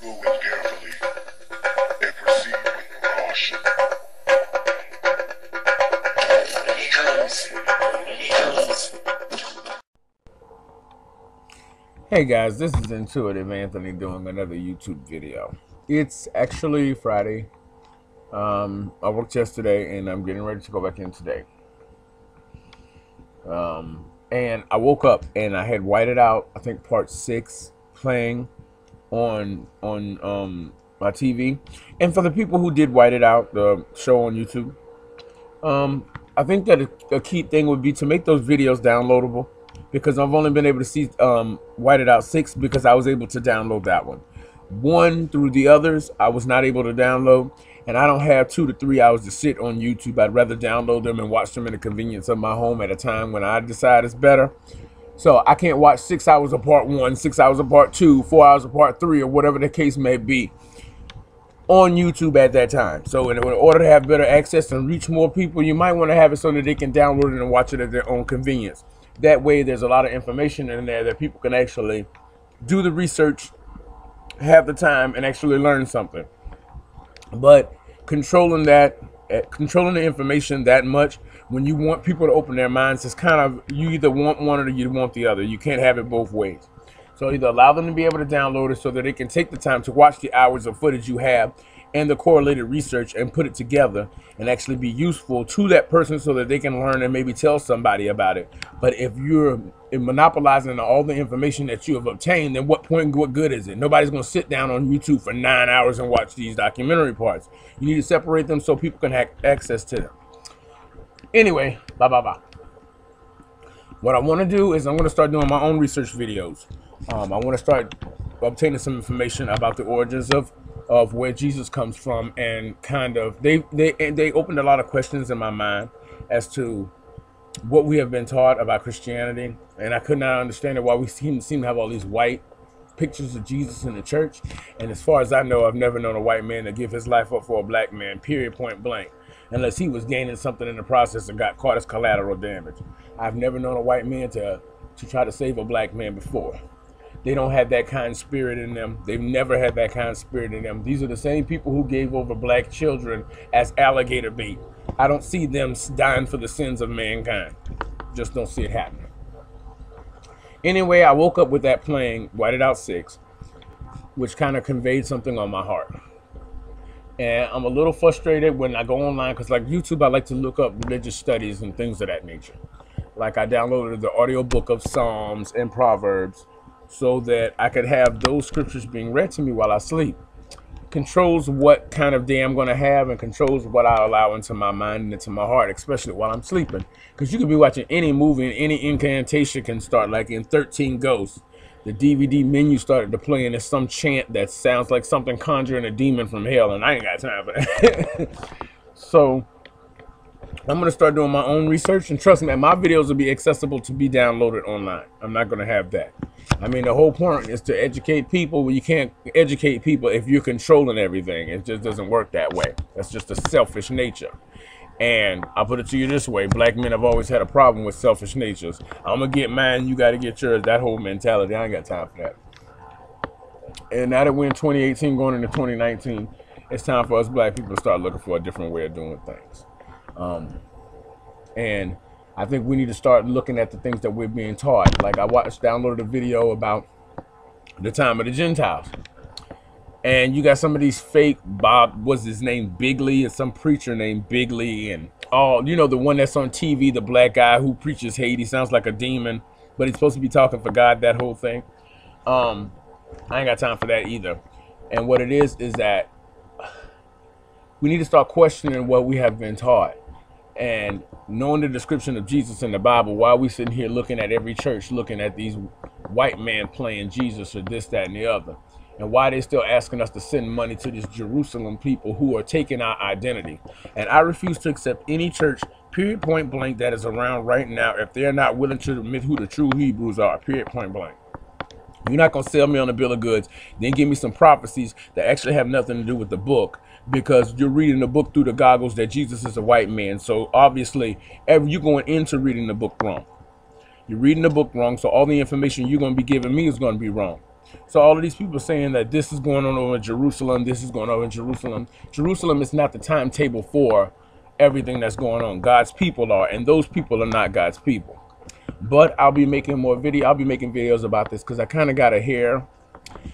Move carefully and proceed with caution. He comes. He comes. Hey guys, this is Intuitive Anthony doing another YouTube video. It's actually Friday. I worked yesterday and I'm getting ready to go back in today. And I woke up and I had whited out, I think part 6 playing on my TV. And for the people who did white it out, the show on YouTube, I think that a key thing would be to make those videos downloadable, because I've only been able to see white it out 6 because I was able to download that one. 1 through the others I was not able to download, and I don't have 2 to 3 hours to sit on YouTube. I'd rather download them and watch them in the convenience of my home at a time when I decide it's better. So I can't watch 6 hours of part 1, 6 hours of part 2, 4 hours of part 3, or whatever the case may be on YouTube at that time. So in order to have better access and reach more people, you might want to have it so that they can download it and watch it at their own convenience. That way there's a lot of information in there that people can actually do the research, have the time, and actually learn something. But controlling the information that much, when you want people to open their minds, it's kind of, you either want one or you want the other. You can't have it both ways. So either allow them to be able to download it so that they can take the time to watch the hours of footage you have and the correlated research and put it together and actually be useful to that person so that they can learn and maybe tell somebody about it. But if you're monopolizing all the information that you have obtained, then what good is it? Nobody's going to sit down on YouTube for 9 hours and watch these documentary parts. You need to separate them so people can have access to them. Anyway, blah, blah, blah. What I want to do is I'm going to start doing my own research videos. I want to start obtaining some information about the origins of where Jesus comes from, and kind of they opened a lot of questions in my mind as to what we have been taught about Christianity, and I could not understand it, why we seem to have all these white pictures of Jesus in the church. And as far as I know, I've never known a white man to give his life up for a black man, period, point blank, unless he was gaining something in the process and got caught as collateral damage. I've never known a white man to try to save a black man before. They don't have that kind of spirit in them. They've never had that kind of spirit in them. These are the same people who gave over black children as alligator bait. I don't see them dying for the sins of mankind. Just don't see it happening. Anyway, I woke up with that playing, whited out 6, which kind of conveyed something on my heart. And I'm a little frustrated when I go online, because like YouTube, I like to look up religious studies and things of that nature. Like I downloaded the audio book of Psalms and Proverbs so that I could have those scriptures being read to me while I sleep. Controls what kind of day I'm going to have, and controls what I allow into my mind and into my heart, especially while I'm sleeping. Because you could be watching any movie and any incantation can start, like in 13 Ghosts. The DVD menu started to play and there's some chant that sounds like something conjuring a demon from hell, and I ain't got time for that. So I'm going to start doing my own research, and trust me, my videos will be accessible to be downloaded online. I'm not going to have that. I mean, the whole point is to educate people. Well, you can't educate people if you're controlling everything. It just doesn't work that way. That's just a selfish nature. And I'll put it to you this way. Black men have always had a problem with selfish natures. I'm going to get mine, you got to get yours. That whole mentality, I ain't got time for that. And now that we're in 2018 going into 2019, it's time for us black people to start looking for a different way of doing things. And I think we need to start looking at the things that we're being taught. Like I downloaded a video about the time of the Gentiles. And you got some of these fake, Bob, what's his name, Bigley, and some preacher named Bigley, and you know, the one that's on TV, the black guy who preaches hate. He sounds like a demon, but he's supposed to be talking for God, that whole thing. I ain't got time for that either. And what it is that we need to start questioning what we have been taught. And knowing the description of Jesus in the Bible, why are we sitting here looking at every church, looking at these white men playing Jesus or this, that, and the other? And why they still asking us to send money to these Jerusalem people who are taking our identity? And I refuse to accept any church, period, point blank, that is around right now if they're not willing to admit who the true Hebrews are, period, point blank. You're not going to sell me on a bill of goods, then give me some prophecies that actually have nothing to do with the book, because you're reading the book through the goggles that Jesus is a white man. So obviously, you're going into reading the book wrong. You're reading the book wrong, so all the information you're going to be giving me is going to be wrong. So all of these people saying that this is going on over in Jerusalem, this is going on in Jerusalem. Jerusalem is not the timetable for everything that's going on. God's people are, and those people are not God's people. But I'll be making more video. I'll be making videos about this because I kind of got a hair.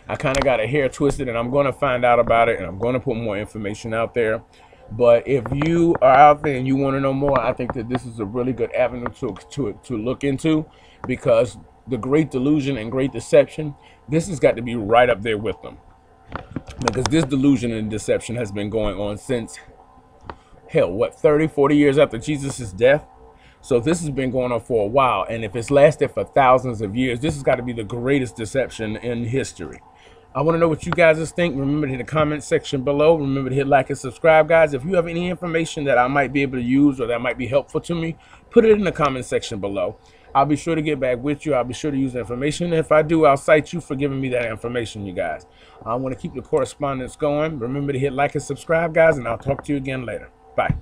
I kind of got a hair twisted, and I'm going to find out about it, and I'm going to put more information out there. But if you are out there and you want to know more, I think that this is a really good avenue to look into, because the great delusion and great deception, this has got to be right up there with them, because this delusion and deception has been going on since, hell, what, 30, 40 years after Jesus' death. So this has been going on for a while, and if it's lasted for thousands of years, this has got to be the greatest deception in history. I want to know what you guys think. Remember to hit the comment section below. Remember to hit like and subscribe, guys. If you have any information that I might be able to use or that might be helpful to me, put it in the comment section below. I'll be sure to get back with you. I'll be sure to use the information. If I do, I'll cite you for giving me that information, you guys. I want to keep the correspondence going. Remember to hit like and subscribe, guys, and I'll talk to you again later. Bye.